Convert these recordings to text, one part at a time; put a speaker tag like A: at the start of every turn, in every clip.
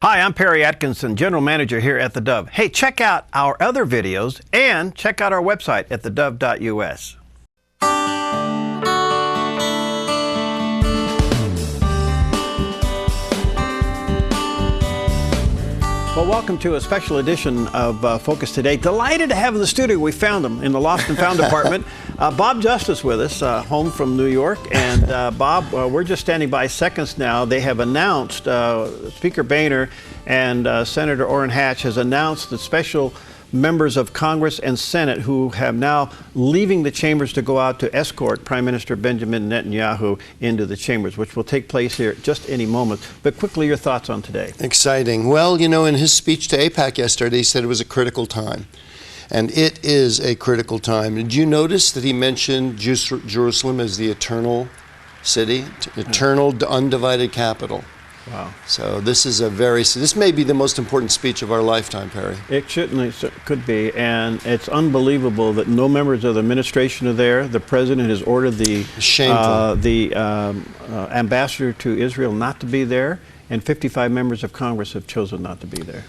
A: Hi, I'm Perry Atkinson, General Manager here at theDove. Hey, check out our other videos and check out our website at thedove.us. Well, welcome to a special edition of Focus Today. Delighted to have in the studio, we found him in the Lost and Found department. Bob Justice with us, home from New York. And Bob, we're just standing by seconds now. They have announced, Speaker Boehner and Senator Orrin Hatch has announced that special members of Congress and Senate who have now leaving the chambers to go out to escort Prime Minister Bejamin Netanyahu into the chambers, which will take place here just any moment. But quickly, your thoughts on today.
B: Exciting. Well, you know, in his speech to AIPAC yesterday, he said it was a critical time. And it is a critical time. Did you notice that he mentioned Jerusalem as the eternal city, eternal undivided capital?
A: Wow.
B: So this is this may be the most important speech of our lifetime, Perry.
A: It certainly could be, and it's unbelievable that no members of the administration are there. The president has ordered the ambassador to Israel not to be there, and 55 members of Congress have chosen not to be there.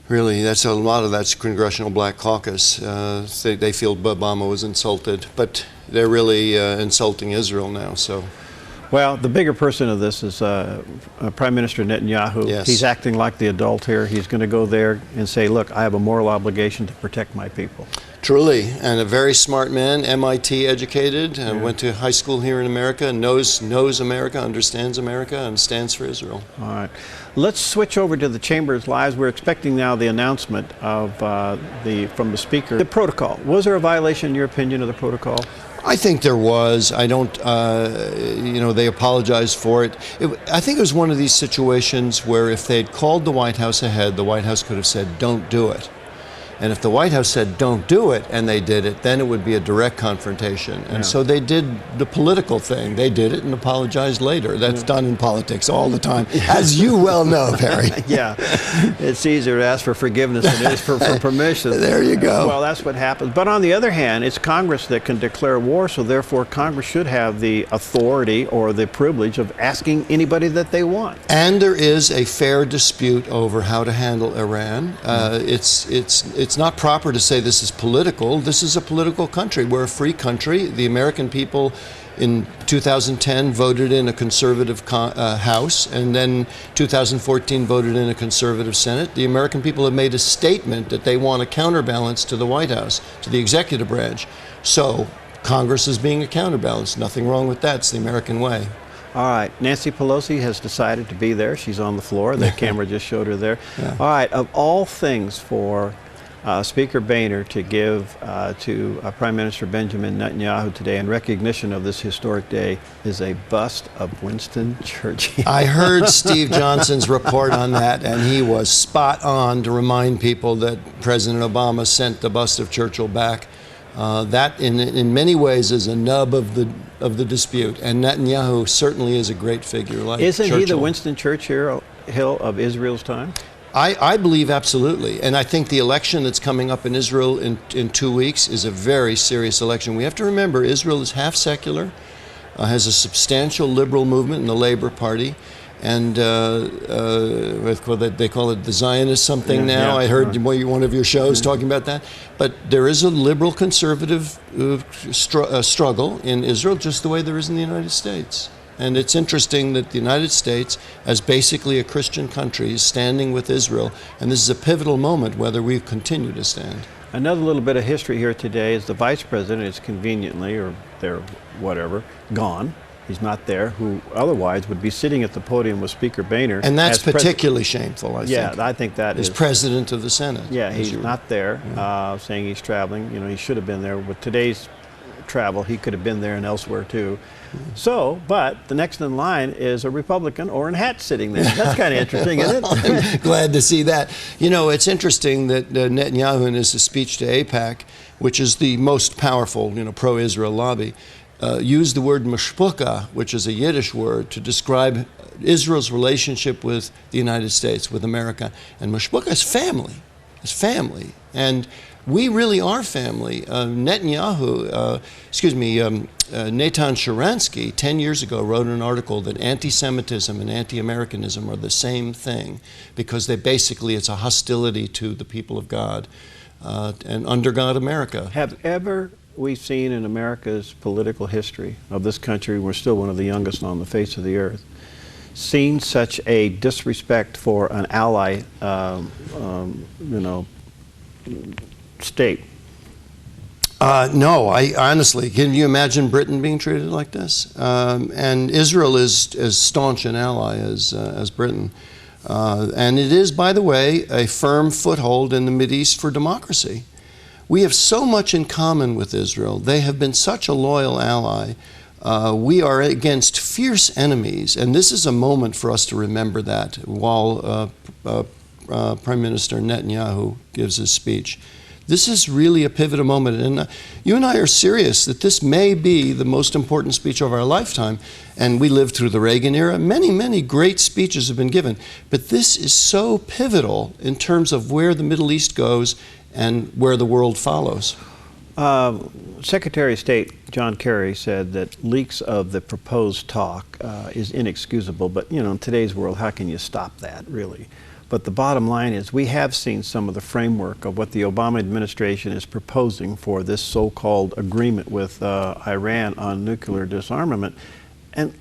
B: Really, that's a lot of that's Congressional Black Caucus. They feel Obama was insulted, but they're really insulting Israel now. So.
A: Well, the bigger person of this is Prime Minister Netanyahu.
B: Yes.
A: He's acting like the adult here. He's going to go there and say, look, I have a moral obligation to protect my people. Truly,
B: and a very smart man, MIT educated, went to high school here in America, knows America, understands America, and stands for Israel.
A: All right. Let's switch over to the Chambers Lives. We're expecting now the announcement of from the Speaker. The protocol. Was there a violation, in your opinion, of the protocol?
B: I think there was. I don't, you know, they apologized for it. I think it was one of these situations where if they'd called the White House ahead, the White House could have said, don't do it. And if the White House said, don't do it, and they did it, then it would be a direct confrontation. And so they did the political thing. They did it and apologized later. That's done in politics all the time, as you well know, Perry.
A: Yeah, it's easier to ask for forgiveness than it is for permission.
B: There you go.
A: Well, that's what happens. But on the other hand, it's Congress that can declare war, so therefore Congress should have the authority or the privilege of asking anybody that they want.
B: And there is a fair dispute over how to handle Iran. It's not proper to say this is political. This is a political country. We're a free country. The American people in 2010 voted in a conservative House, and then 2014 voted in a conservative Senate. The American people have made a statement that they want a counterbalance to the White House, to the executive branch. So Congress is being a counterbalance. Nothing wrong with that. It's the American way.
A: All right, Nancy Pelosi has decided to be there. She's on the floor. The camera just showed her there.
B: Yeah.
A: All right, of all things for Speaker Boehner to give to Prime Minister Bejamin Netanyahu today in recognition of this historic day is a bust of Winston Churchill.
B: I heard Steve Johnson's report on that, and he was spot on to remind people that President Obama sent the bust of Churchill back. That, in many ways, is a nub of the dispute, and Netanyahu certainly is a great figure. Like
A: Isn't
B: Churchill.
A: he the Winston Churchill of Israel's time?
B: I believe absolutely, and I think the election that's coming up in Israel in 2 weeks is a very serious election. We have to remember Israel is half secular, has a substantial liberal movement in the Labor Party, and they call it the Zionist something now. I heard one of your shows talking about that. But there is a liberal conservative struggle in Israel, just the way there is in the United States. And it's interesting that the United States, as basically a Christian country, is standing with Israel. And this is a pivotal moment whether we continue to stand.
A: Another little bit of history here today is the Vice President is conveniently, or they're whatever, gone. He's not there, who otherwise would be sitting at the podium with Speaker Boehner.
B: And that's particularly shameful, I think.
A: Yeah, I think that is.
B: As President of the Senate.
A: Yeah, he's not there, saying he's traveling. You know, he should have been there. With today's travel, he could have been there and elsewhere too. So, but the next in line is a Republican, Orrin Hatch, sitting there. That's kind of interesting, isn't it?
B: I'm glad to see that. You know, it's interesting that Netanyahu, in his speech to AIPAC, which is the most powerful, pro-Israel lobby, used the word mashpuka, which is a Yiddish word, to describe Israel's relationship with the United States, with America. And mashpuka is family. as family. And we really are family. Netanyahu, Natan Sharansky, 10 years ago wrote an article that anti-Semitism and anti-Americanism are the same thing, because it's a hostility to the people of God and under God America.
A: Have ever we seen in America's political history of this country, we're still one of the youngest on the face of the earth, seen such a disrespect for an ally, state?
B: No, I honestly, can you imagine Britain being treated like this? And Israel is as staunch an ally as Britain. And it is, by the way, a firm foothold in the Mideast for democracy. We have so much in common with Israel. They have been such a loyal ally. We are against fierce enemies, and this is a moment for us to remember that while Prime Minister Netanyahu gives his speech. This is really a pivotal moment, and you and I are serious that this may be the most important speech of our lifetime, and we lived through the Reagan era. Many, many great speeches have been given, but this is so pivotal in terms of where the Middle East goes and where the world follows.
A: Secretary of State John Kerry said that leaks of the proposed talk is inexcusable, but in today's world, how can you stop that, really? But the bottom line is we have seen some of the framework of what the Obama administration is proposing for this so-called agreement with Iran on nuclear disarmament. And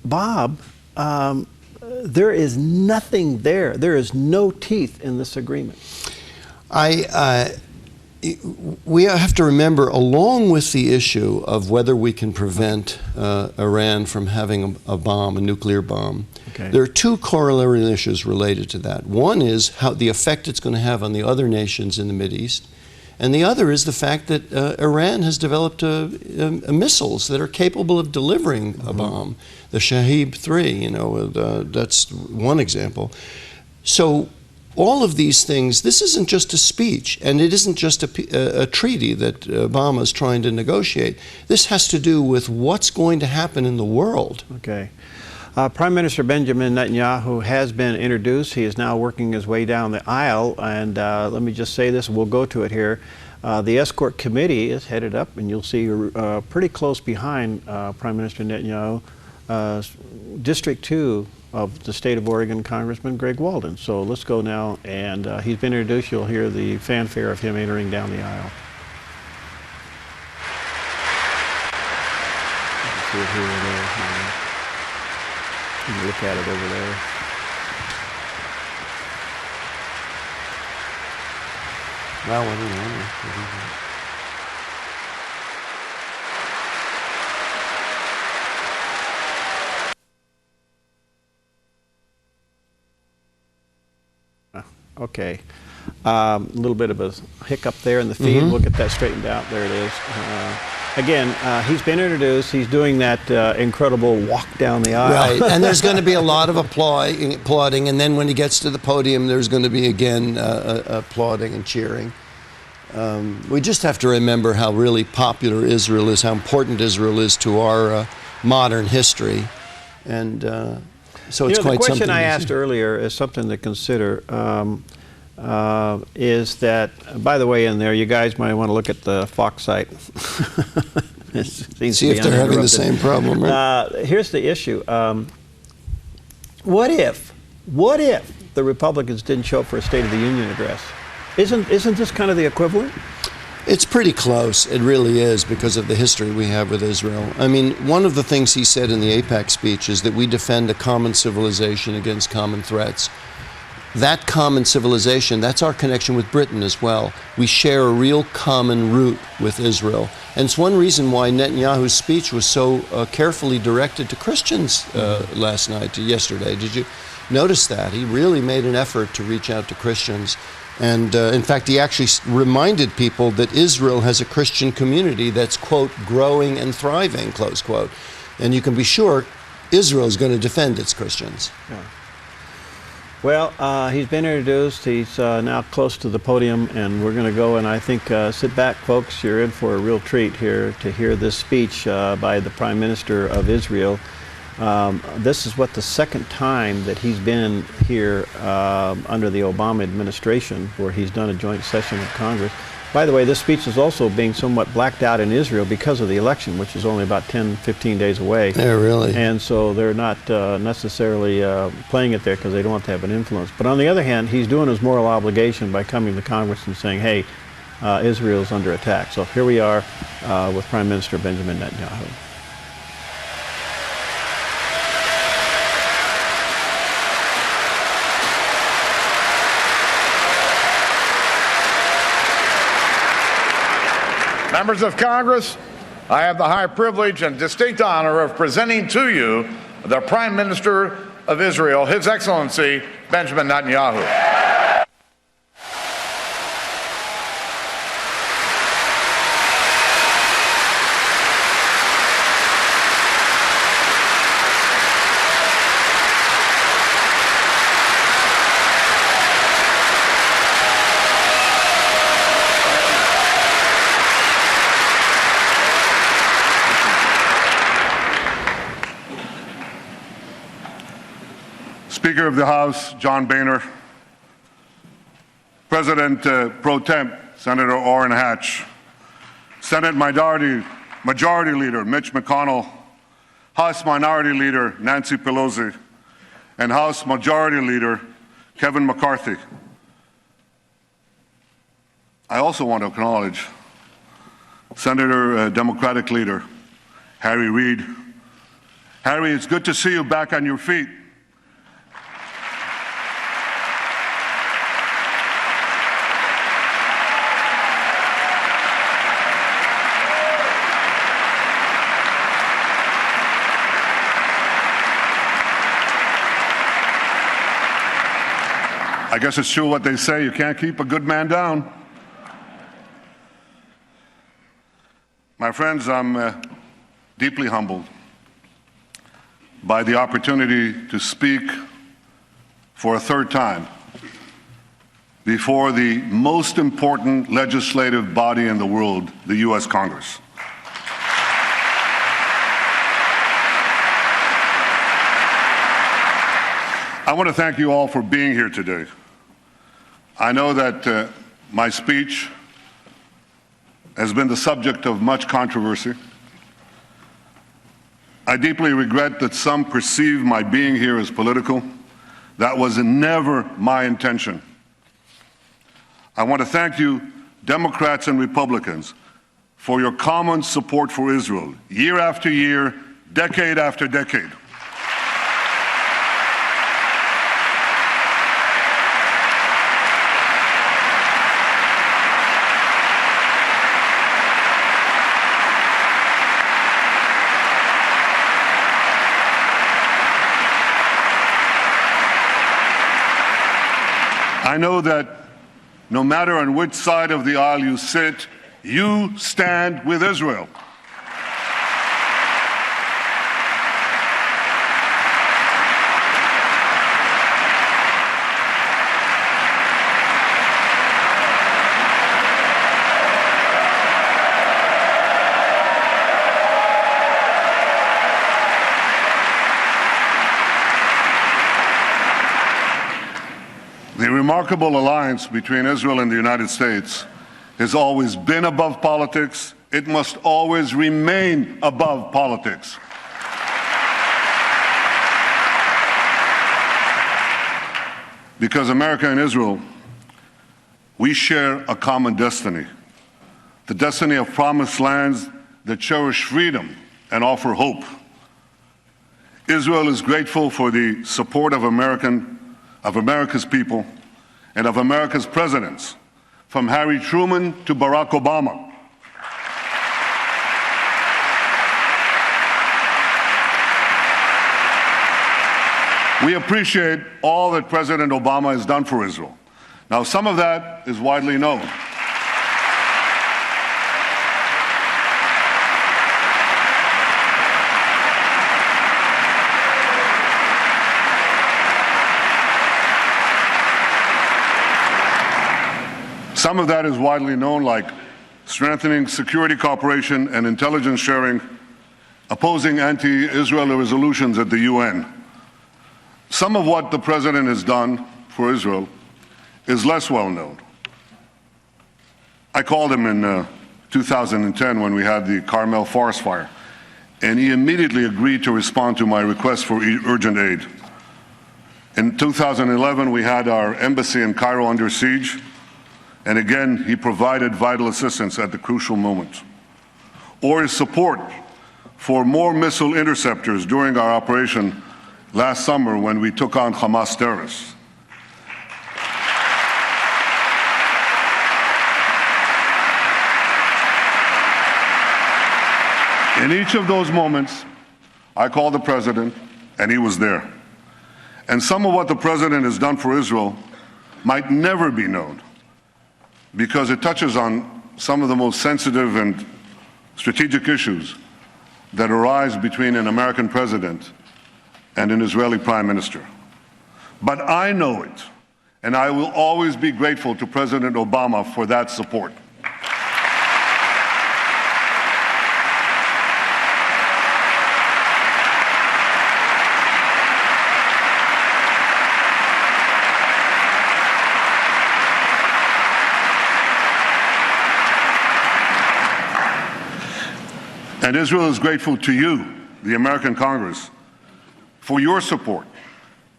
A: Bob, there is nothing there. There is no teeth in this agreement.
B: We have to remember, along with the issue of whether we can prevent Iran from having a nuclear bomb, there are two corollary issues related to that. One is how the effect it's going to have on the other nations in the Mideast, and the other is the fact that Iran has developed missiles that are capable of delivering a bomb. The Shahib-3, that's one example. So all of these things, this isn't just a speech, and it isn't just a treaty that Obama is trying to negotiate. This has to do with what's going to happen in the world.
A: Okay. Prime Minister Bejamin Netanyahu has been introduced. He is now working his way down the aisle, and let me just say this, we'll go to it here. The escort committee is headed up, and you'll see pretty close behind Prime Minister Netanyahu, District 2 of the state of Oregon, Congressman Greg Walden. So let's go now, and he's been introduced. You'll hear the fanfare of him entering down the aisle. You can see it here or there. You can look at it over there.
B: Well, I don't know.
A: Okay. A little bit of a hiccup there in the feed. We'll get that straightened out. There it is. Again, he's been introduced. He's doing that incredible walk down the aisle.
B: Right, and there's going to be a lot of applauding, and then when he gets to the podium, there's going to be, again, applauding and cheering. We just have to remember how really popular Israel is, how important Israel is to our modern history. And so it's quite something.
A: The question I asked earlier is something to consider. Is that, by the way, in there, you guys might want to look at the Fox site.
B: See if they're having the same problem. Right?
A: Here's the issue. What if the Republicans didn't show up for a State of the Union address? Isn't this kind of the equivalent?
B: It's pretty close. It really is, because of the history we have with Israel. I mean, one of the things he said in the AIPAC speech is that we defend a common civilization against common threats. That common civilization, that's our connection with Britain as well. We share a real common root with Israel. And it's one reason why Netanyahu's speech was so carefully directed to Christians yesterday. Did you notice that? He really made an effort to reach out to Christians. And in fact, he actually reminded people that Israel has a Christian community that's, quote, growing and thriving, close quote. And you can be sure Israel is going to defend its Christians.
A: Yeah. Well, he's been introduced. He's now close to the podium, and we're going to go, and I think sit back, folks. You're in for a real treat here to hear this speech by the Prime Minister of Israel. This is the second time that he's been here under the Obama administration, where he's done a joint session with Congress. By the way, this speech is also being somewhat blacked out in Israel because of the election, which is only about 10, 15 days away.
B: Yeah, really.
A: And so they're not necessarily playing it there because they don't want to have an influence. But on the other hand, he's doing his moral obligation by coming to Congress and saying, hey, Israel's under attack. So here we are with Prime Minister Bejamin Netanyahu.
C: Members of Congress, I have the high privilege and distinct honor of presenting to you the Prime Minister of Israel, His Excellency Benjamin Netanyahu.
D: Speaker of the House, John Boehner, President Pro Temp, Senator Orrin Hatch, Senate Majority Leader Mitch McConnell, House Minority Leader Nancy Pelosi, and House Majority Leader Kevin McCarthy. I also want to acknowledge Senator Democratic Leader Harry Reid. Harry, it's good to see you back on your feet. I guess it's true what they say, you can't keep a good man down. My friends, I'm deeply humbled by the opportunity to speak for a third time before the most important legislative body in the world, the U.S. Congress. I want to thank you all for being here today. I know that my speech has been the subject of much controversy. I deeply regret that some perceive my being here as political. That was never my intention. I want to thank you, Democrats and Republicans, for your common support for Israel, year after year, decade after decade. I know that no matter on which side of the aisle you sit, you stand with Israel. The remarkable alliance between Israel and the United States has always been above politics. It must always remain above politics. Because America and Israel, we share a common destiny, the destiny of promised lands that cherish freedom and offer hope. Israel is grateful for the support of America's people and of America's presidents, from Harry Truman to Barack Obama. We appreciate all that President Obama has done for Israel. Now, some of that is widely known. Some of that is widely known, like strengthening security cooperation and intelligence sharing, opposing anti-Israel resolutions at the UN. Some of what the President has done for Israel is less well known. I called him in 2010 when we had the Carmel forest fire, and he immediately agreed to respond to my request for urgent aid. In 2011, we had our embassy in Cairo under siege, and again, he provided vital assistance at the crucial moment. Or his support for more missile interceptors during our operation last summer when we took on Hamas terrorists. In each of those moments, I called the President, and he was there. And some of what the President has done for Israel might never be known, because it touches on some of the most sensitive and strategic issues that arise between an American president and an Israeli prime minister. But I know it, and I will always be grateful to President Obama for that support. And Israel is grateful to you, the American Congress, for your support,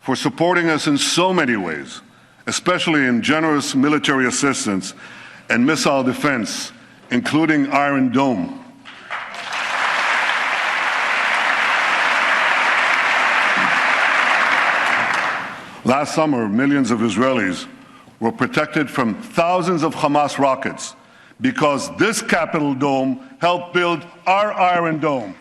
D: for supporting us in so many ways, especially in generous military assistance and missile defense, including Iron Dome. Last summer, millions of Israelis were protected from thousands of Hamas rockets because this Capitol dome helped build our Iron Dome.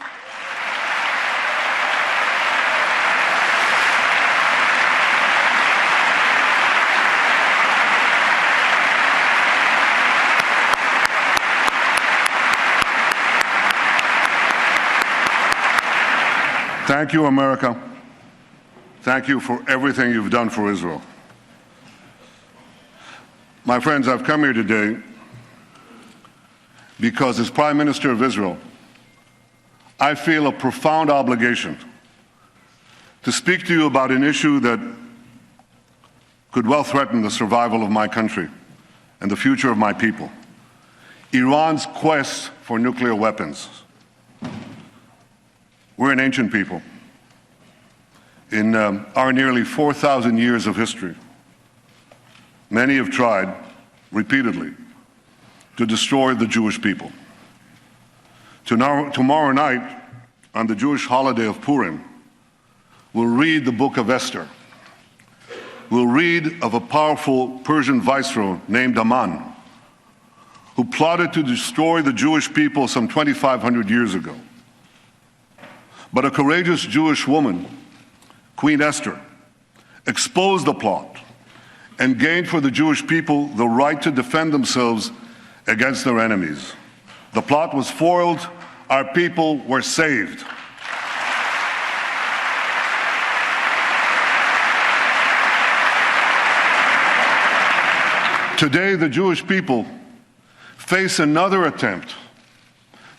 D: Thank you, America. Thank you for everything you've done for Israel. My friends, I've come here today because as Prime Minister of Israel, I feel a profound obligation to speak to you about an issue that could well threaten the survival of my country and the future of my people: Iran's quest for nuclear weapons. We're an ancient people. In our nearly 4,000 years of history, many have tried repeatedly to destroy the Jewish people. Tomorrow night, on the Jewish holiday of Purim, we'll read the book of Esther. We'll read of a powerful Persian viceroy named Haman, who plotted to destroy the Jewish people some 2,500 years ago. But a courageous Jewish woman, Queen Esther, exposed the plot and gained for the Jewish people the right to defend themselves against their enemies. The plot was foiled. Our people were saved. Today, the Jewish people face another attempt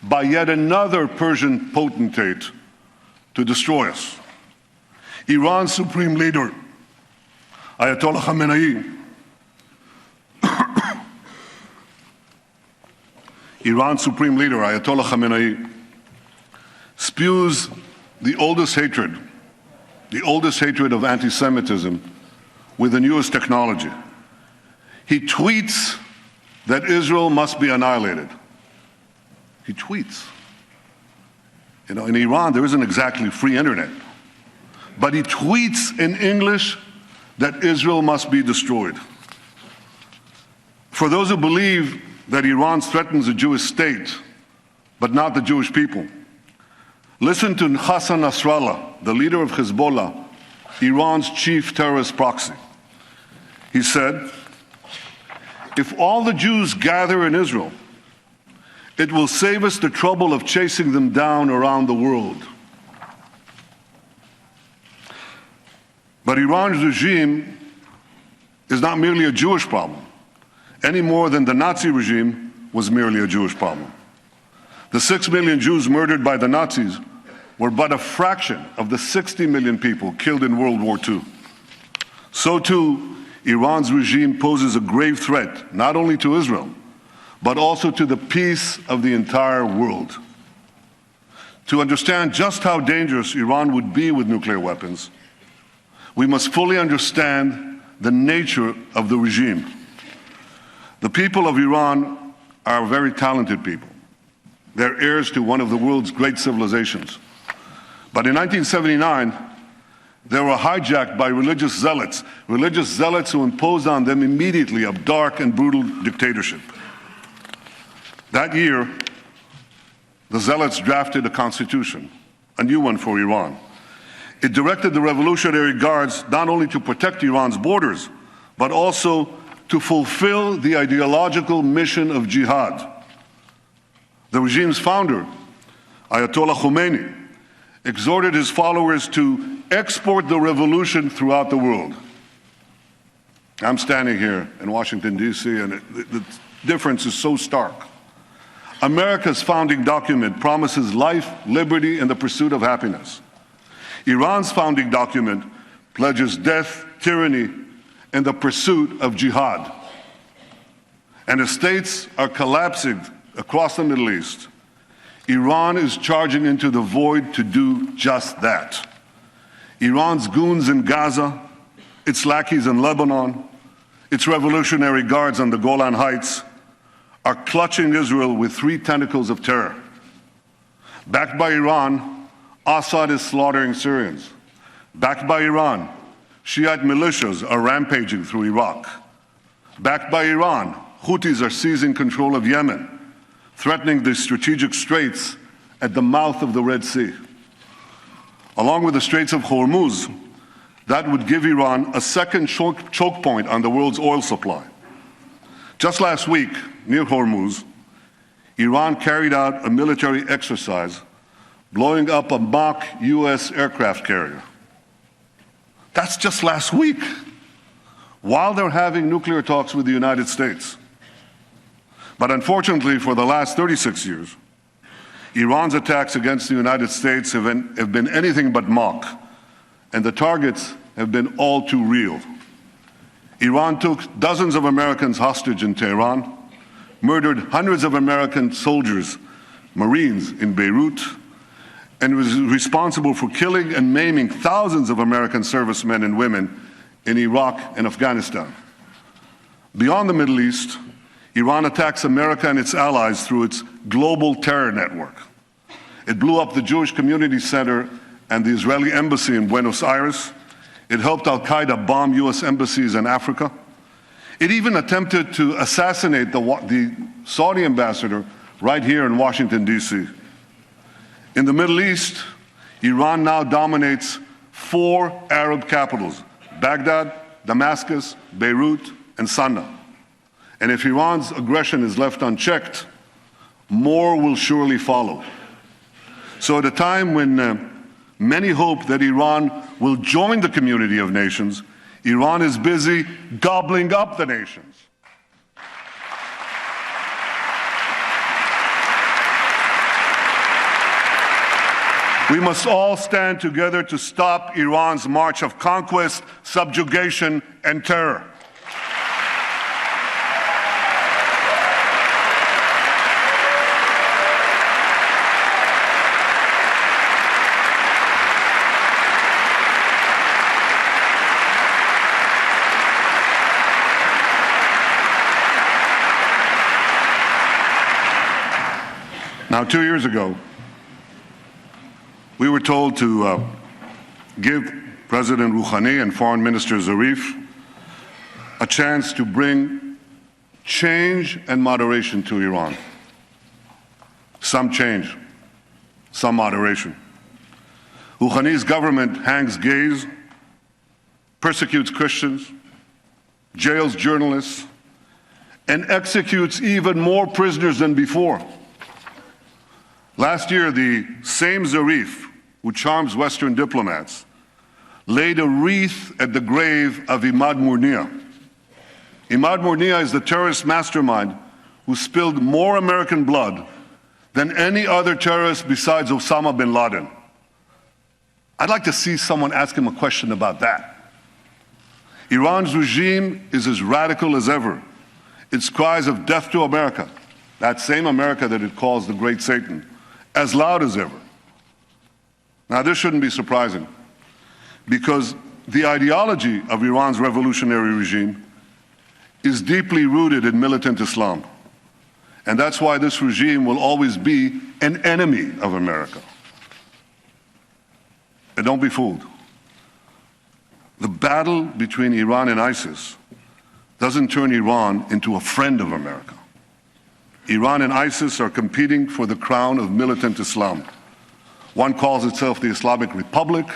D: by yet another Persian potentate to destroy us. Iran's supreme leader, Ayatollah Khamenei, Iran's supreme leader, Ayatollah Khamenei, spews the oldest hatred of anti-Semitism with the newest technology. He tweets that Israel must be annihilated. He tweets. You know, in Iran, there isn't exactly free internet. But he tweets in English that Israel must be destroyed. For those who believe that Iran threatens the Jewish state, but not the Jewish people, listen to Hassan Nasrallah, the leader of Hezbollah, Iran's chief terrorist proxy. He said, "If all the Jews gather in Israel, it will save us the trouble of chasing them down around the world." But Iran's regime is not merely a Jewish problem, any more than the Nazi regime was merely a Jewish problem. The 6 million Jews murdered by the Nazis were but a fraction of the 60 million people killed in World War II. So too, Iran's regime poses a grave threat, not only to Israel, but also to the peace of the entire world. To understand just how dangerous Iran would be with nuclear weapons, we must fully understand the nature of the regime. The people of Iran are very talented people. They're heirs to one of the world's great civilizations. But in 1979, they were hijacked by religious zealots who imposed on them immediately a dark and brutal dictatorship. That year, the zealots drafted a constitution, a new one for Iran. It directed the Revolutionary Guards not only to protect Iran's borders, but also to fulfill the ideological mission of jihad. The regime's founder, Ayatollah Khomeini, exhorted his followers to export the revolution throughout the world. I'm standing here in Washington, D.C., and the difference is so stark. America's founding document promises life, liberty, and the pursuit of happiness. Iran's founding document pledges death, tyranny, and the pursuit of jihad. And as states are collapsing across the Middle East, Iran is charging into the void to do just that. Iran's goons in Gaza, its lackeys in Lebanon, its Revolutionary Guards on the Golan Heights are clutching Israel with three tentacles of terror. Backed by Iran, Assad is slaughtering Syrians. Backed by Iran, Shiite militias are rampaging through Iraq. Backed by Iran, Houthis are seizing control of Yemen, threatening the strategic straits at the mouth of the Red Sea. Along with the Straits of Hormuz, that would give Iran a second choke point on the world's oil supply. Just last week, near Hormuz, Iran carried out a military exercise blowing up a mock U.S. aircraft carrier. That's just last week, while they're having nuclear talks with the United States. But unfortunately, for the last 36 years, Iran's attacks against the United States have been anything but mock, and the targets have been all too real. Iran took dozens of Americans hostage in Tehran, murdered hundreds of American soldiers, Marines in Beirut, and was responsible for killing and maiming thousands of American servicemen and women in Iraq and Afghanistan. Beyond the Middle East, Iran attacks America and its allies through its global terror network. It blew up the Jewish Community Center and the Israeli embassy in Buenos Aires. It helped al-Qaeda bomb U.S. embassies in Africa. It even attempted to assassinate the Saudi ambassador right here in Washington, D.C. In the Middle East, Iran now dominates 4 Arab capitals: Baghdad, Damascus, Beirut, and Sana'a. And if Iran's aggression is left unchecked, more will surely follow. So at a time when many hope that Iran will join the community of nations, Iran is busy gobbling up the nations. We must all stand together to stop Iran's march of conquest, subjugation, and terror. Now, 2 years ago, we were told to give President Rouhani and Foreign Minister Zarif a chance to bring change and moderation to Iran. Some change, some moderation. Rouhani's government hangs gays, persecutes Christians, jails journalists, and executes even more prisoners than before. Last year, the same Zarif who charms Western diplomats laid a wreath at the grave of Imad Murnia. Imad Murnia is the terrorist mastermind who spilled more American blood than any other terrorist besides Osama bin Laden. I'd like to see someone ask him a question about that. Iran's regime is as radical as ever. Its cries of death to America, that same America that it calls the great Satan, as loud as ever. Now, this shouldn't be surprising, because the ideology of Iran's revolutionary regime is deeply rooted in militant Islam. And that's why this regime will always be an enemy of America. And don't be fooled. The battle between Iran and ISIS doesn't turn Iran into a friend of America. Iran and ISIS are competing for the crown of militant Islam. One calls itself the Islamic Republic,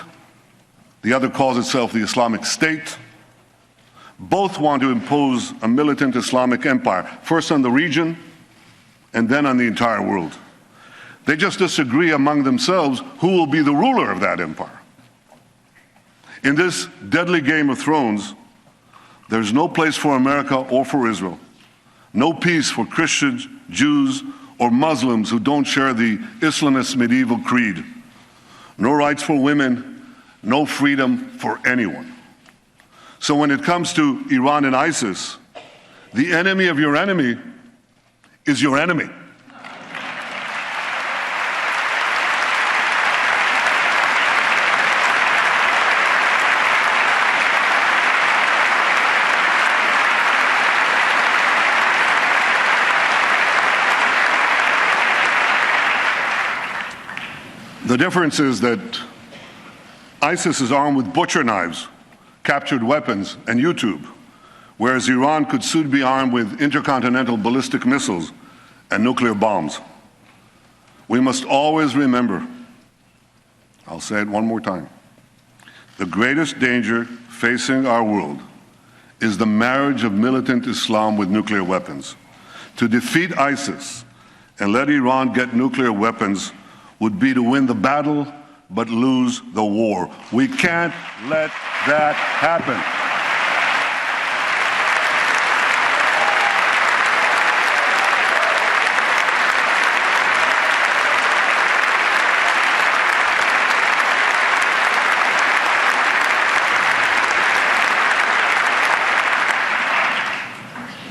D: the other calls itself the Islamic State. Both want to impose a militant Islamic empire, first on the region and then on the entire world. They just disagree among themselves who will be the ruler of that empire. In this deadly Game of Thrones, there's no place for America or for Israel, no peace for Christians, Jews, or Muslims who don't share the Islamist medieval creed, no rights for women, no freedom for anyone. So when it comes to Iran and ISIS, the enemy of your enemy is your enemy. The difference is that ISIS is armed with butcher knives, captured weapons, and YouTube, whereas Iran could soon be armed with intercontinental ballistic missiles and nuclear bombs. We must always remember, I'll say it one more time, the greatest danger facing our world is the marriage of militant Islam with nuclear weapons. To defeat ISIS and let Iran get nuclear weapons would be to win the battle but lose the war. We can't let that happen.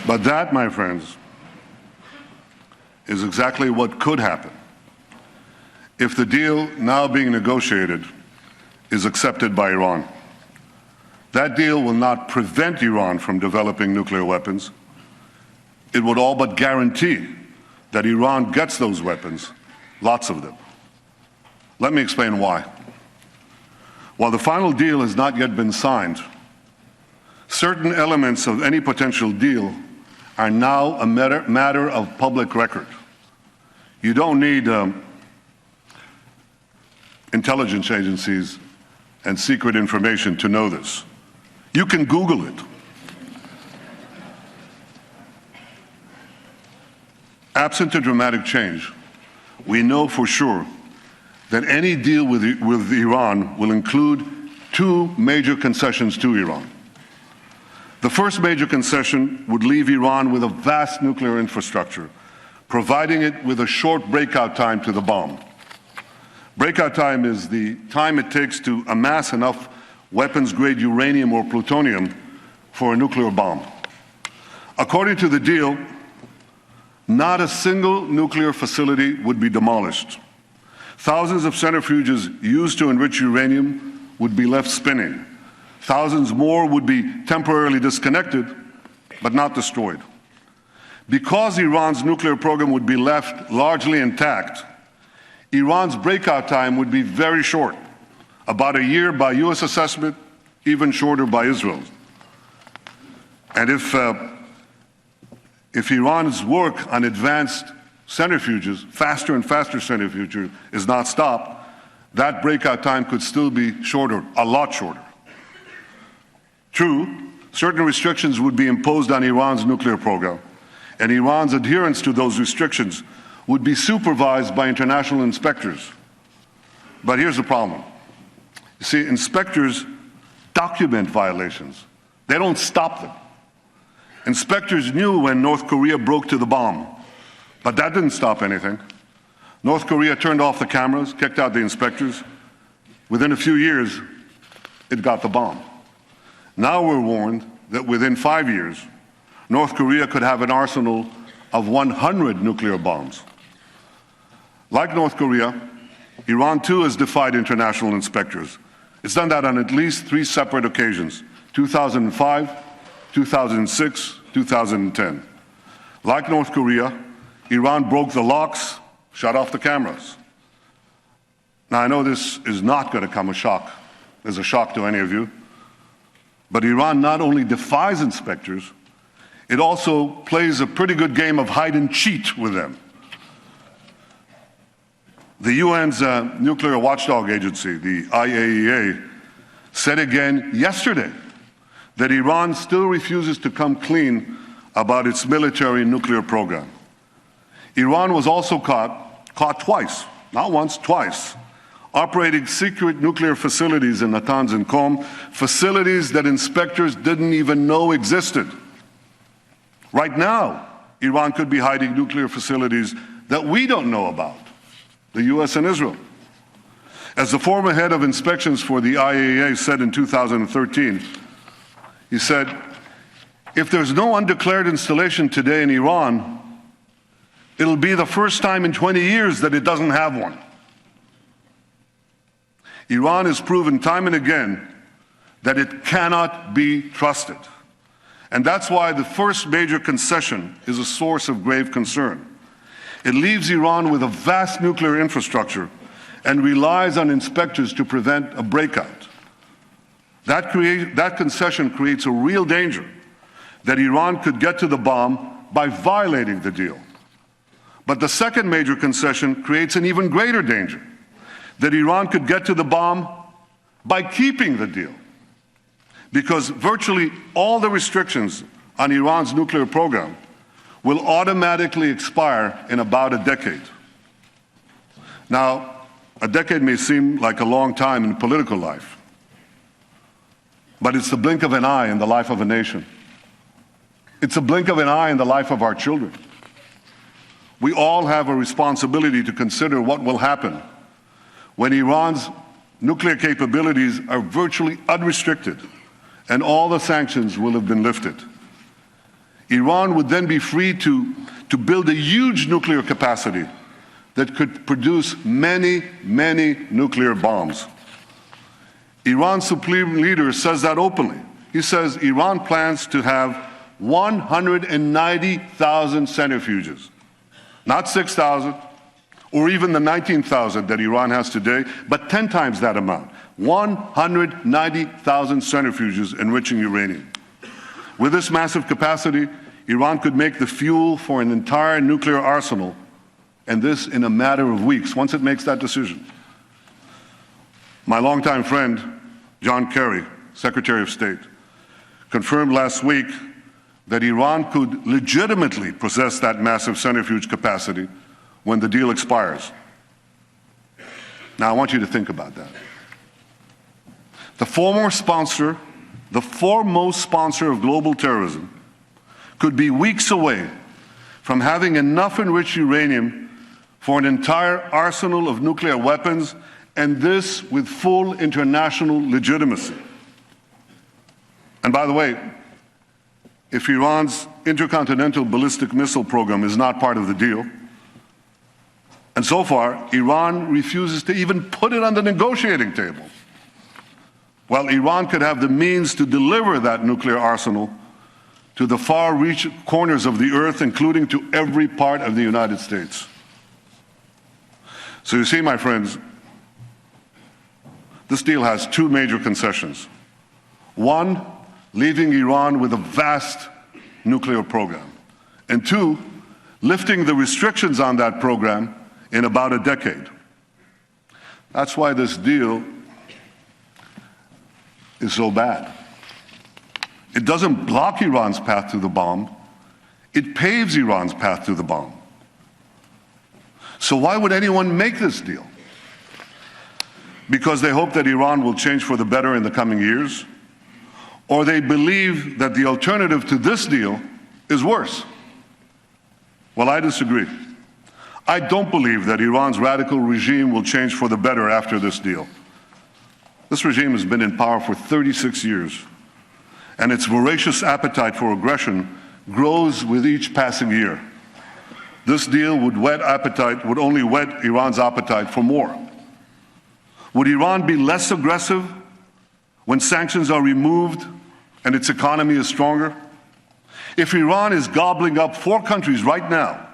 D: But that, my friends, is exactly what could happen if the deal now being negotiated is accepted by Iran. That deal will not prevent Iran from developing nuclear weapons. It would all but guarantee that Iran gets those weapons, lots of them. Let me explain why. While the final deal has not yet been signed, certain elements of any potential deal are now a matter of public record. You don't need intelligence agencies and secret information to know this. You can Google it. Absent a dramatic change, we know for sure that any deal with Iran will include two major concessions to Iran. The first major concession would leave Iran with a vast nuclear infrastructure, providing it with a short breakout time to the bomb. Breakout time is the time it takes to amass enough weapons-grade uranium or plutonium for a nuclear bomb. According to the deal, not a single nuclear facility would be demolished. Thousands of centrifuges used to enrich uranium would be left spinning. Thousands more would be temporarily disconnected, but not destroyed. Because Iran's nuclear program would be left largely intact, Iran's breakout time would be very short, about a year by US assessment, even shorter by Israel's. And if Iran's work on advanced centrifuges, faster and faster centrifuges, is not stopped, that breakout time could still be shorter, a lot shorter. True, certain restrictions would be imposed on Iran's nuclear program, and Iran's adherence to those restrictions would be supervised by international inspectors. But here's the problem. You see, inspectors document violations. They don't stop them. Inspectors knew when North Korea broke to the bomb, but that didn't stop anything. North Korea turned off the cameras, kicked out the inspectors, Within a few years, it got the bomb. Now we're warned that within 5 years, North Korea could have an arsenal of 100 nuclear bombs. Like North Korea, Iran too has defied international inspectors. It's done that on at least 3 separate occasions: 2005, 2006, 2010. Like North Korea, Iran broke the locks, shut off the cameras. Now, I know this is not going to come as a shock to any of you, but Iran not only defies inspectors, it also plays a pretty good game of hide and cheat with them. The UN's nuclear watchdog agency, the IAEA, said again yesterday that Iran still refuses to come clean about its military nuclear program. Iran was also caught twice, not once, twice, operating secret nuclear facilities in Natanz and Qom, facilities that inspectors didn't even know existed. Right now, Iran could be hiding nuclear facilities that we don't know about, the US and Israel. As the former head of inspections for the IAEA said in 2013, he said, "If there's no undeclared installation today in Iran, it'll be the first time in 20 years that it doesn't have one." Iran has proven time and again that it cannot be trusted. And that's why the first major concession is a source of grave concern. It leaves Iran with a vast nuclear infrastructure and relies on inspectors to prevent a breakout. That concession creates a real danger that Iran could get to the bomb by violating the deal. But the second major concession creates an even greater danger, that Iran could get to the bomb by keeping the deal. Because virtually all the restrictions on Iran's nuclear program will automatically expire in about a decade. Now, a decade may seem like a long time in political life, but it's the blink of an eye in the life of a nation. It's a blink of an eye in the life of our children. We all have a responsibility to consider what will happen when Iran's nuclear capabilities are virtually unrestricted and all the sanctions will have been lifted. Iran would then be free to build a huge nuclear capacity that could produce many, many nuclear bombs. Iran's supreme leader says that openly. He says Iran plans to have 190,000 centrifuges, not 6,000 or even the 19,000 that Iran has today, but 10 times that amount, 190,000 centrifuges enriching uranium. With this massive capacity, Iran could make the fuel for an entire nuclear arsenal, and this in a matter of weeks, once it makes that decision. My longtime friend, John Kerry, Secretary of State, confirmed last week that Iran could legitimately possess that massive centrifuge capacity when the deal expires. Now, I want you to think about that. The foremost sponsor of global terrorism could be weeks away from having enough enriched uranium for an entire arsenal of nuclear weapons, and this with full international legitimacy. And by the way, if Iran's intercontinental ballistic missile program is not part of the deal, and so far, Iran refuses to even put it on the negotiating table, well, Iran could have the means to deliver that nuclear arsenal to the far-reach corners of the earth, including to every part of the United States. So you see, my friends, this deal has 2 major concessions. One, leaving Iran with a vast nuclear program. And 2, lifting the restrictions on that program in about a decade. That's why this deal is so bad. It doesn't block Iran's path to the bomb, it paves Iran's path to the bomb. So why would anyone make this deal? Because they hope that Iran will change for the better in the coming years? Or they believe that the alternative to this deal is worse? Well, I disagree. I don't believe that Iran's radical regime will change for the better after this deal. This regime has been in power for 36 years, and its voracious appetite for aggression grows with each passing year. This deal would only whet Iran's appetite for more. Would Iran be less aggressive when sanctions are removed and its economy is stronger? If Iran is gobbling up 4 countries right now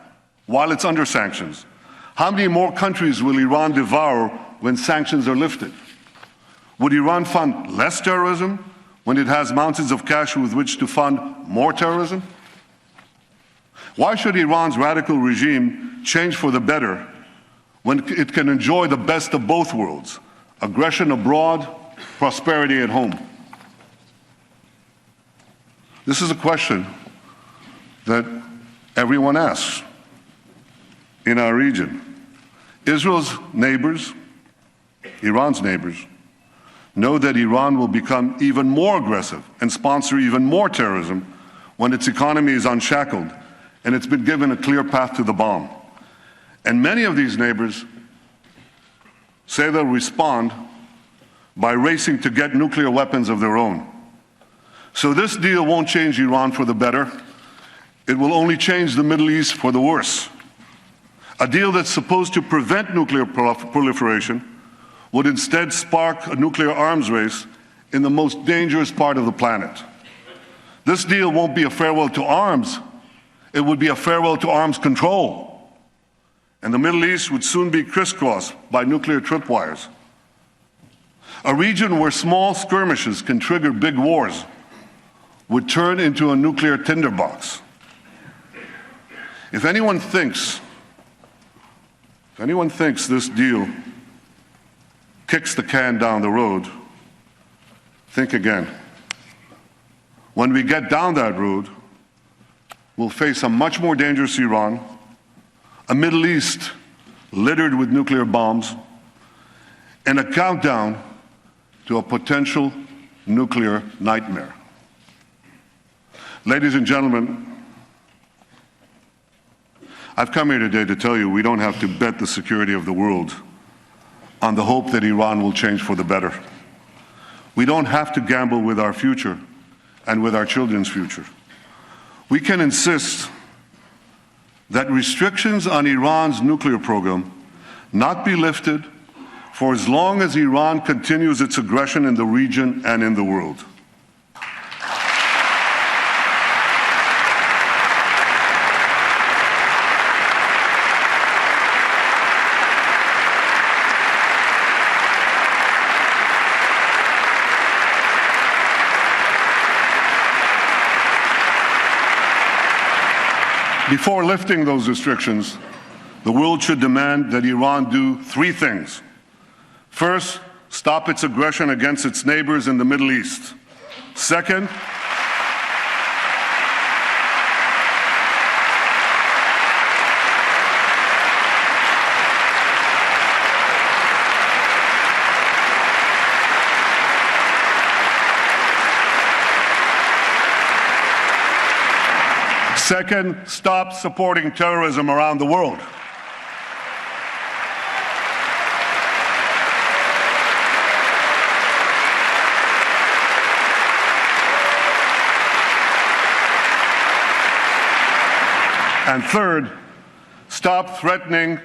D: while it's under sanctions, how many more countries will Iran devour when sanctions are lifted? Would Iran fund less terrorism when it has mountains of cash with which to fund more terrorism? Why should Iran's radical regime change for the better when it can enjoy the best of both worlds, aggression abroad, prosperity at home? This is a question that everyone asks in our region. Israel's neighbors, Iran's neighbors, know that Iran will become even more aggressive and sponsor even more terrorism when its economy is unshackled and it's been given a clear path to the bomb. And many of these neighbors say they'll respond by racing to get nuclear weapons of their own. So this deal won't change Iran for the better. It will only change the Middle East for the worse. A deal that's supposed to prevent nuclear proliferation would instead spark a nuclear arms race in the most dangerous part of the planet. This deal won't be a farewell to arms. It would be a farewell to arms control. And the Middle East would soon be crisscrossed by nuclear tripwires. A region where small skirmishes can trigger big wars would turn into a nuclear tinderbox. If anyone thinks this deal kicks the can down the road, think again. When we get down that road, we'll face a much more dangerous Iran, a Middle East littered with nuclear bombs, and a countdown to a potential nuclear nightmare. Ladies and gentlemen, I've come here today to tell you we don't have to bet the security of the world on the hope that Iran will change for the better. We don't have to gamble with our future and with our children's future. We can insist that restrictions on Iran's nuclear program not be lifted for as long as Iran continues its aggression in the region and in the world. Before lifting those restrictions, the world should demand that Iran do 3 things. First, stop its aggression against its neighbors in the Middle East. Second, stop supporting terrorism around the world. And third, stop threatening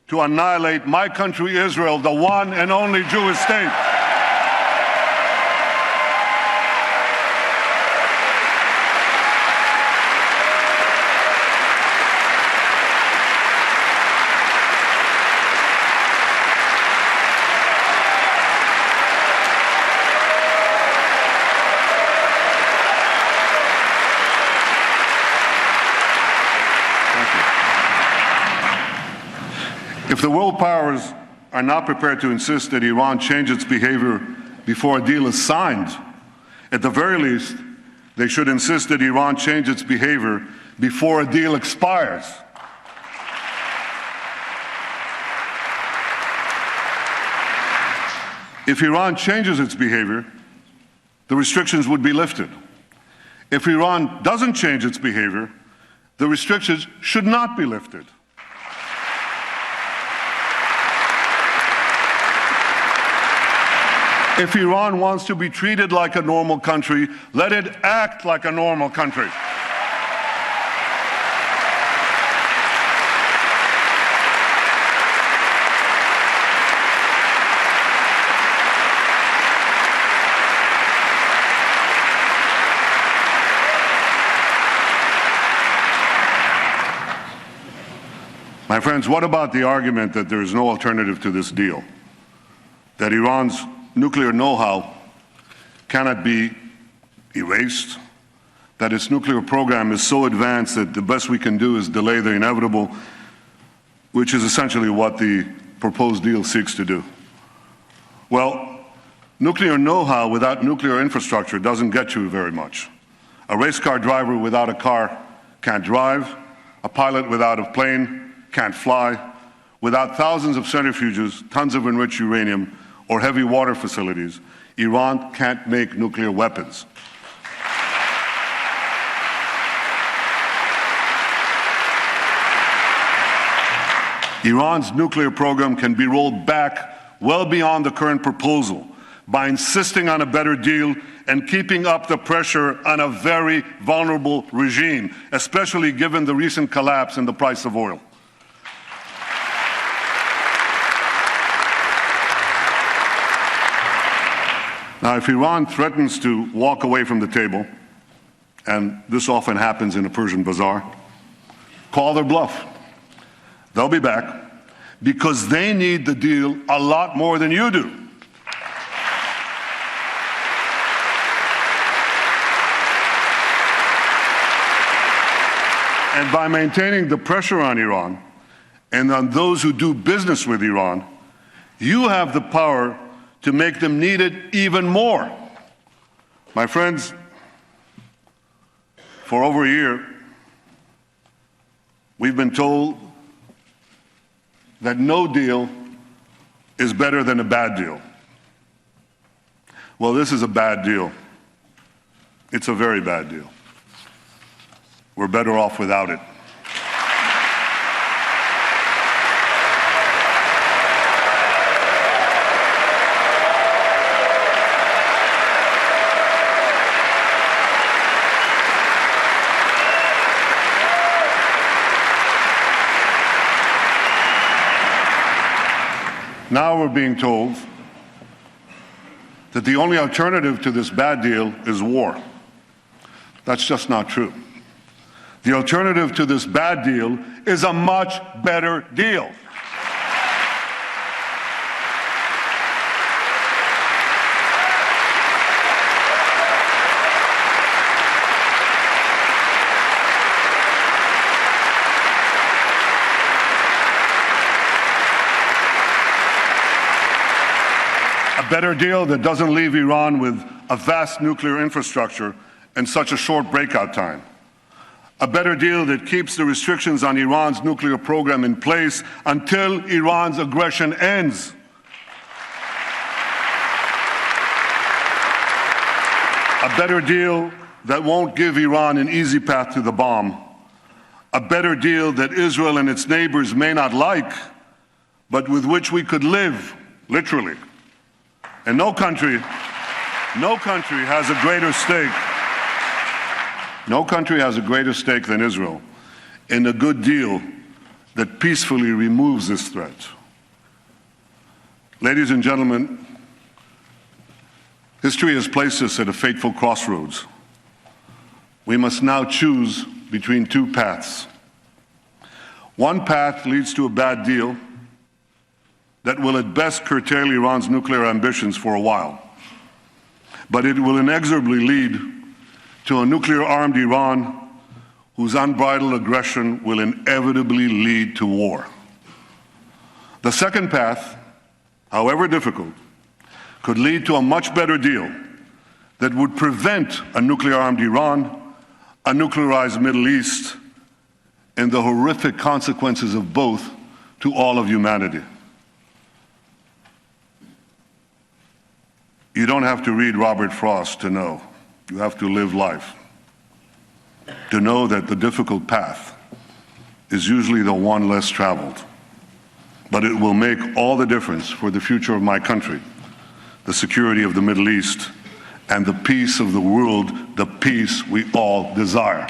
D: to annihilate my country, Israel, the one and only Jewish state. If the world powers are not prepared to insist that Iran change its behavior before a deal is signed, at the very least, they should insist that Iran change its behavior before a deal expires. If Iran changes its behavior, the restrictions would be lifted. If Iran doesn't change its behavior, the restrictions should not be lifted. If Iran wants to be treated like a normal country, let it act like a normal country. My friends, what about the argument that there is no alternative to this deal? That Iran's nuclear know-how cannot be erased? That its nuclear program is so advanced that the best we can do is delay the inevitable, which is essentially what the proposed deal seeks to do? Well, nuclear know-how without nuclear infrastructure doesn't get you very much. A race car driver without a car can't drive. A pilot without a plane can't fly. Without thousands of centrifuges, tons of enriched uranium, or heavy water facilities, Iran can't make nuclear weapons. Iran's nuclear program can be rolled back well beyond the current proposal by insisting on a better deal and keeping up the pressure on a very vulnerable regime, especially given the recent collapse in the price of oil. Now, if Iran threatens to walk away from the table, and this often happens in a Persian bazaar, call their bluff. They'll be back because they need the deal a lot more than you do. And by maintaining the pressure on Iran and on those who do business with Iran, you have the power to make them need it even more. My friends, for over a year, we've been told that no deal is better than a bad deal. Well, this is a bad deal. It's a very bad deal. We're better off without it. Now we're being told that the only alternative to this bad deal is war. That's just not true. The alternative to this bad deal is a much better deal. A better deal that doesn't leave Iran with a vast nuclear infrastructure and such a short breakout time. A better deal that keeps the restrictions on Iran's nuclear program in place until Iran's aggression ends. A better deal that won't give Iran an easy path to the bomb. A better deal that Israel and its neighbors may not like, but with which we could live, literally. And no country has a greater stake. No country has a greater stake than Israel in a good deal that peacefully removes this threat. Ladies and gentlemen, history has placed us at a fateful crossroads. We must now choose between two paths. One path leads to a bad deal that will at best curtail Iran's nuclear ambitions for a while. But it will inexorably lead to a nuclear-armed Iran whose unbridled aggression will inevitably lead to war. The second path, however difficult, could lead to a much better deal that would prevent a nuclear-armed Iran, a nuclearized Middle East, and the horrific consequences of both to all of humanity. You don't have to read Robert Frost to know. You have to live life. To know that the difficult path is usually the one less traveled. But it will make all the difference for the future of my country the security of the Middle East, and the peace of the world, the peace we all desire.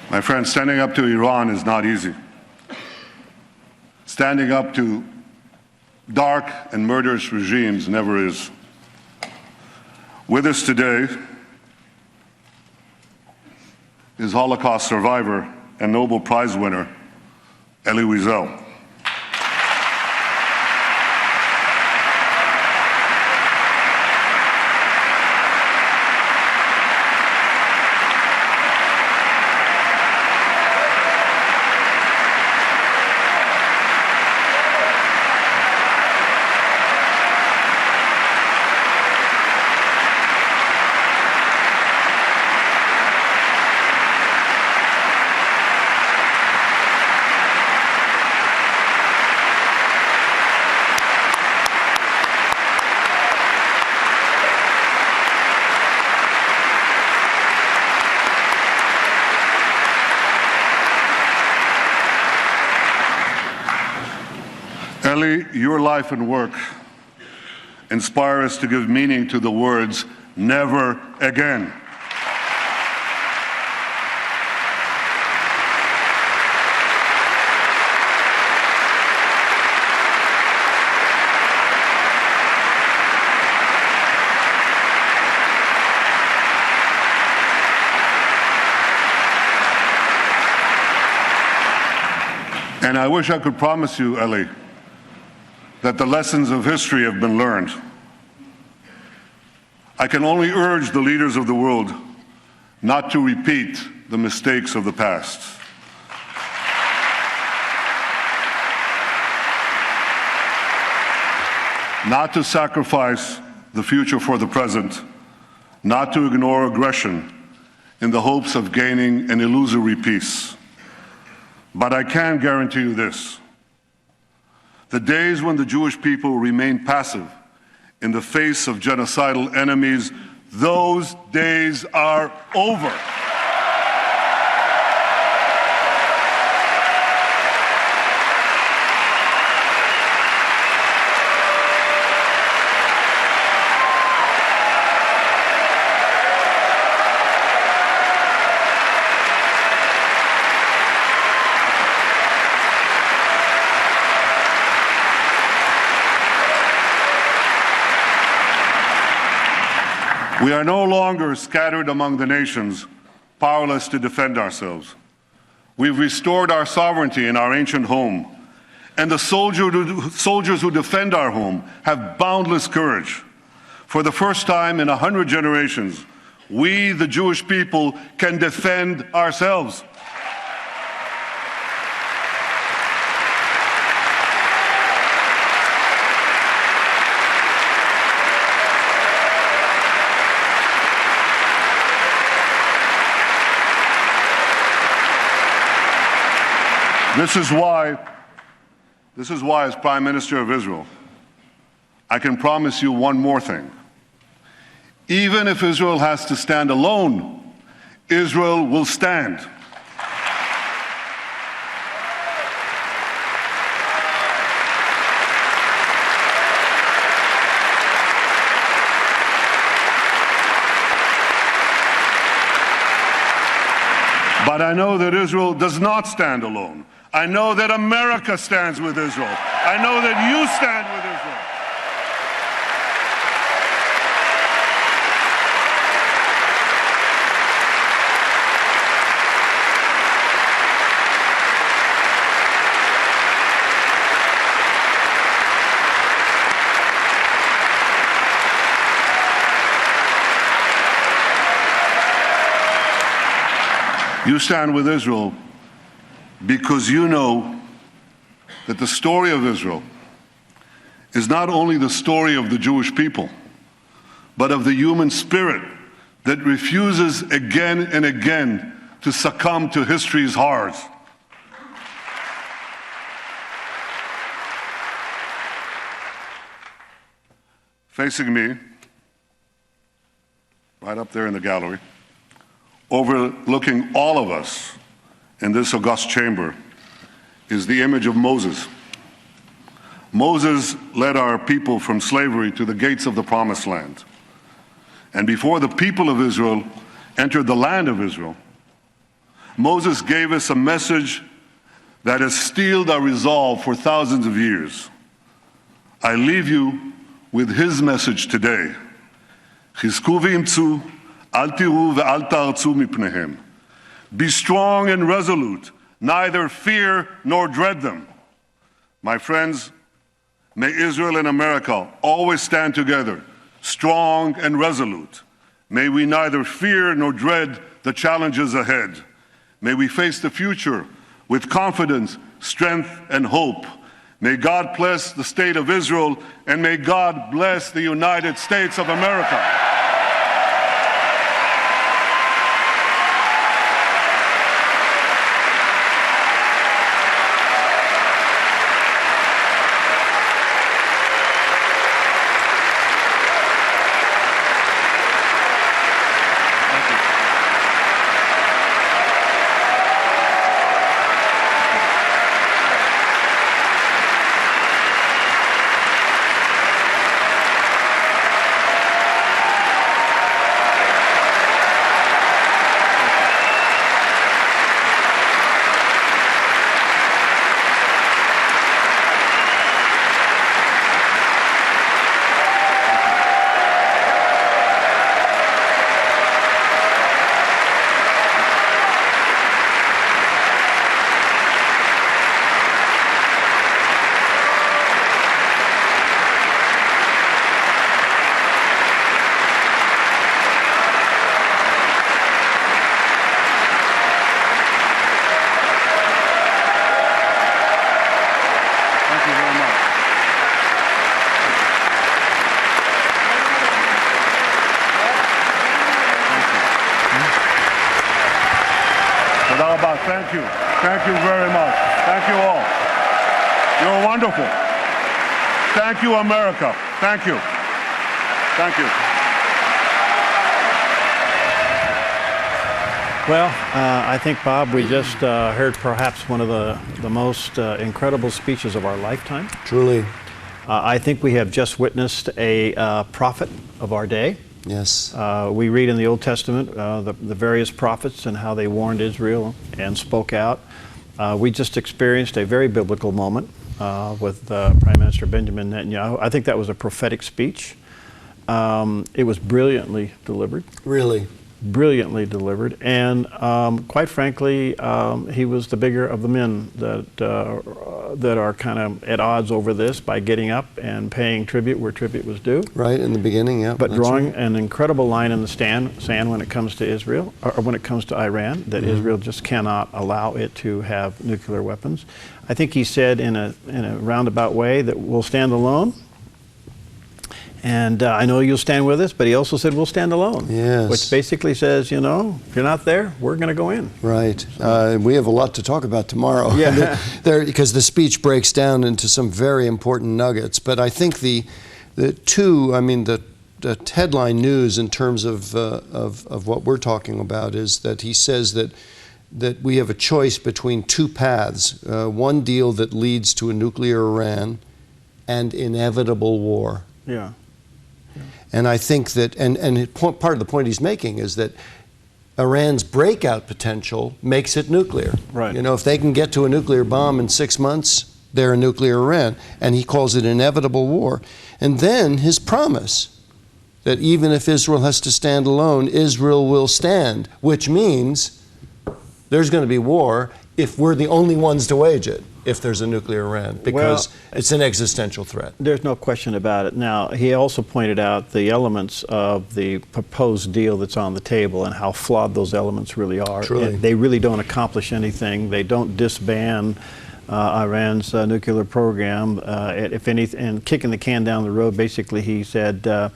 D: My friends, standing up to Iran is not easy. Standing up to dark and murderous regimes never is. With us today is Holocaust survivor and Nobel Prize winner Elie Wiesel. Elie, your life and work inspire us to give meaning to the words, never again. And I wish I could promise you, Elie, that the lessons of history have been learned. I can only urge the leaders of the world not to repeat the mistakes of the past. Not to sacrifice the future for the present, not to ignore aggression in the hopes of gaining an illusory peace. But I can guarantee you this: the days when the Jewish people remain passive in the face of genocidal enemies, those days are over. We are no longer scattered among the nations, powerless to defend ourselves. We've restored our sovereignty in our ancient home, and the soldiers who defend our home have boundless courage. For the first time in 100 generations, we, the Jewish people, can defend ourselves. This is why, as Prime Minister of Israel, I can promise you one more thing. Even if Israel has to stand alone, Israel will stand. But I know that Israel does not stand alone. I know that America stands with Israel. I know that you stand with Israel. You stand with Israel because you know that the story of Israel is not only the story of the Jewish people, but of the human spirit that refuses again and again to succumb to history's horrors. facing me, right up there in the gallery, overlooking all of us in this august chamber, is the image of Moses. Moses led our people from slavery to the gates of the Promised Land. And before the people of Israel entered the land of Israel, Moses gave us a message that has steeled our resolve for thousands of years. I leave you with his message today. Chizku v'imtzu, al tiru ve'al ta'artzu mipnehem. Be strong and resolute, neither fear nor dread them. My friends, may Israel and America always stand together, strong and resolute. May we neither fear nor dread the challenges ahead. May we face the future with confidence, strength, and hope. May God bless the state of Israel, and may God bless the United States of America. Thank you. Thank you very much. Thank you all. You're wonderful. Thank you, America. Thank you. Thank you.
A: Well, I think, Bob, we just heard perhaps one of the most incredible speeches of our lifetime.
B: Truly.
A: I think we have just witnessed a prophet of our day.
B: Yes.
A: We read in the Old Testament the various prophets and how they warned Israel and spoke out. We just experienced a very biblical moment with Prime Minister Benjamin Netanyahu. I think that was a prophetic speech. It was brilliantly delivered.
B: Really?
A: Brilliantly delivered, and quite frankly, he was the bigger of the men that are kind of at odds over this by getting up and paying tribute where tribute was due.
B: Right, in the beginning, yeah.
A: But drawing an incredible line in the sand when it comes to Israel, or when it comes to Iran, that Israel just cannot allow it to have nuclear weapons. I think he said in a roundabout way that we'll stand alone. And I know you'll stand with us, but he also said we'll stand alone.
B: Yes.
A: Which basically says, you know, if you're not there, we're going to go in.
B: Right. We have a lot to talk about tomorrow.
A: Yeah.
B: Because the speech breaks down into some very important nuggets. But I think the headline news in terms of what we're talking about is that he says that we have a choice between two paths. One deal that leads to a nuclear Iran and inevitable war.
A: Yeah.
B: And I think that, part of the point he's making is that Iran's breakout potential makes it nuclear.
A: Right.
B: You know, if they can get to a nuclear bomb in 6 months, they're a nuclear Iran. And he calls it inevitable war. And then his promise that even if Israel has to stand alone, Israel will stand, which means there's going to be war if we're the only ones to wage it, if there's a nuclear Iran, because it's an existential threat.
A: There's no question about it. Now, he also pointed out the elements of the proposed deal that's on the table and how flawed those elements really are.
B: Truly.
A: They really don't accomplish anything. They don't disband Iran's nuclear program. If anything, and kicking the can down the road, basically he said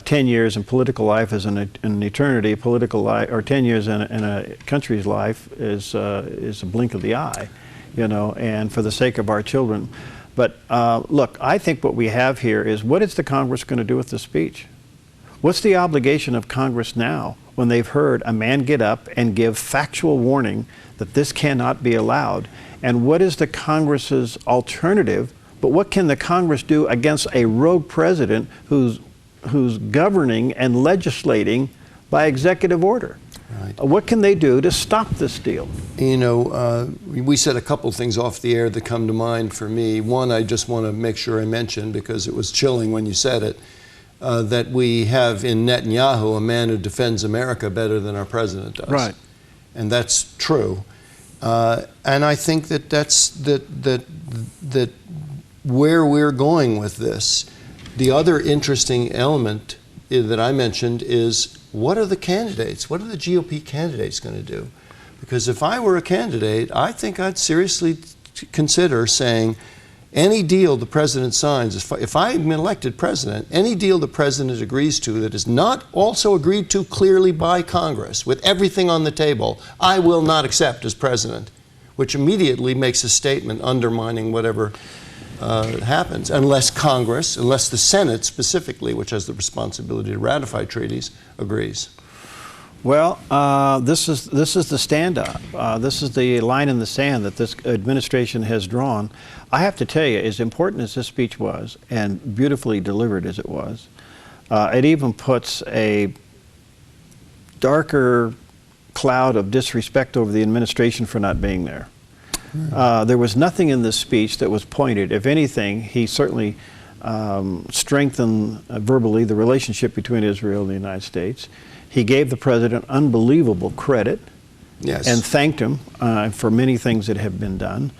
A: 10 years in political life is an eternity. Political life, or 10 years in a country's life is a blink of the eye, you know. And for the sake of our children, But look, I think what we have here is, what is the Congress going to do with the speech? What's the obligation of Congress now when they've heard a man get up and give factual warning that this cannot be allowed? And what is the Congress's alternative? But what can the Congress do against a rogue president who's governing and legislating by executive order?
B: Right.
A: What can they do to stop this deal?
B: You know, we said a couple things off the air that come to mind for me. One, I just want to make sure I mention, because it was chilling when you said it, that we have in Netanyahu a man who defends America better than our president does.
A: Right.
B: And that's true. And I think that that's where we're going with this. The other interesting element that I mentioned is, what are the candidates? What are the GOP candidates going to do? Because if I were a candidate, I think I'd seriously consider saying, any deal the president signs, if I'm elected president, any deal the president agrees to that is not also agreed to clearly by Congress, with everything on the table, I will not accept as president, which immediately makes a statement undermining whatever happens, unless Congress, unless the Senate specifically, which has the responsibility to ratify treaties, agrees.
A: Well, this is the standoff. This is the line in the sand that this administration has drawn. I have to tell you, as important as this speech was, and beautifully delivered as it was, it even puts a darker cloud of disrespect over the administration for not being there. There was nothing in this speech that was pointed. If anything, he certainly strengthened verbally the relationship between Israel and the United States. He gave the president unbelievable credit,
B: yes,
A: and thanked him for many things that have been done.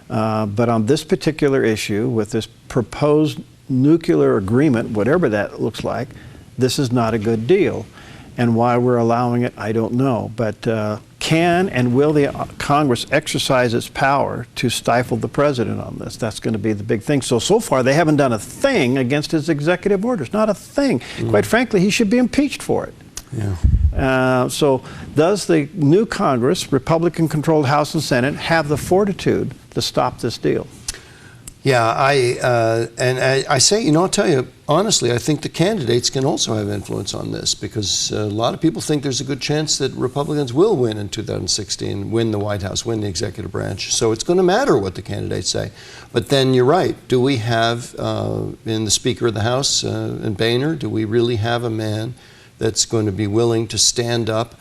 A: But on this particular issue, with this proposed nuclear agreement, whatever that looks like, this is not a good deal. And why we're allowing it, I don't know. But can and will the Congress exercise its power to stifle the president on this? That's going to be the big thing. So far, they haven't done a thing against his executive orders, not a thing. Quite frankly, he should be impeached for it.
B: Yeah.
A: So does the new Congress, Republican-controlled House and Senate, have the fortitude to stop this deal?
B: Yeah, I say, you know, I'll tell you, honestly, I think the candidates can also have influence on this, because a lot of people think there's a good chance that Republicans will win in 2016, win the White House, win the executive branch. So it's going to matter what the candidates say. But then you're right. Do we have, in the Speaker of the House, in Boehner, do we really have a man that's going to be willing to stand up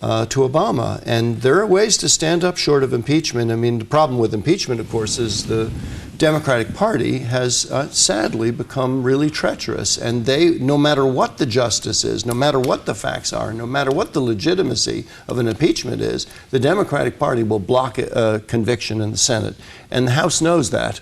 B: to Obama? And there are ways to stand up short of impeachment. I mean, the problem with impeachment, of course, is the Democratic Party has sadly become really treacherous. And they, no matter what the justice is, no matter what the facts are, no matter what the legitimacy of an impeachment is, the Democratic Party will block a conviction in the Senate. And the House knows that.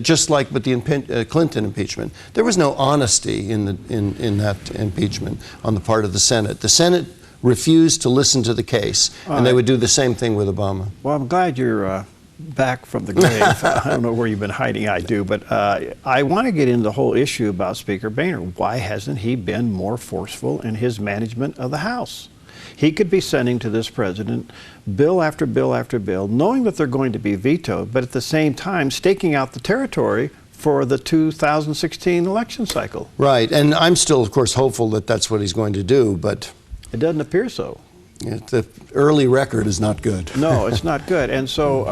B: Just like with the Clinton impeachment, there was no honesty in that impeachment on the part of the Senate. The Senate refused to listen to the case, and they would do the same thing with Obama.
A: Well, I'm glad you're back from the grave. I don't know where you've been hiding, I do, but I want to get into the whole issue about Speaker Boehner. Why hasn't he been more forceful in his management of the House? He could be sending to this president bill after bill after bill, knowing that they're going to be vetoed, but at the same time staking out the territory for the 2016 election cycle.
B: Right, and I'm still, of course, hopeful that that's what he's going to do, but
A: it doesn't appear so.
B: The early record is not good.
A: No, it's not good. And so,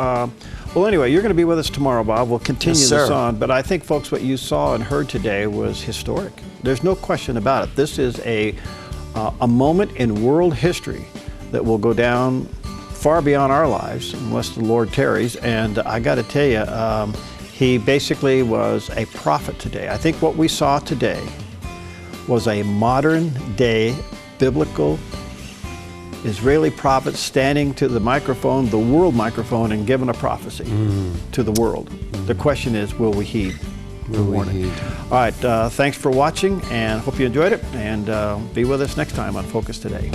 A: well, anyway, you're going to be with us tomorrow, Bob. We'll continue this on. But I think, folks, what you saw and heard today was historic. There's no question about it. This is a moment in world history that will go down far beyond our lives, unless the Lord tarries. And I got to tell you, he basically was a prophet today. I think what we saw today was a modern-day biblical Israeli prophet standing to the microphone, the world microphone, and giving a prophecy to the world. The question is, will we heed the warning? All right, thanks for watching, and hope you enjoyed it, and be with us next time on Focus Today.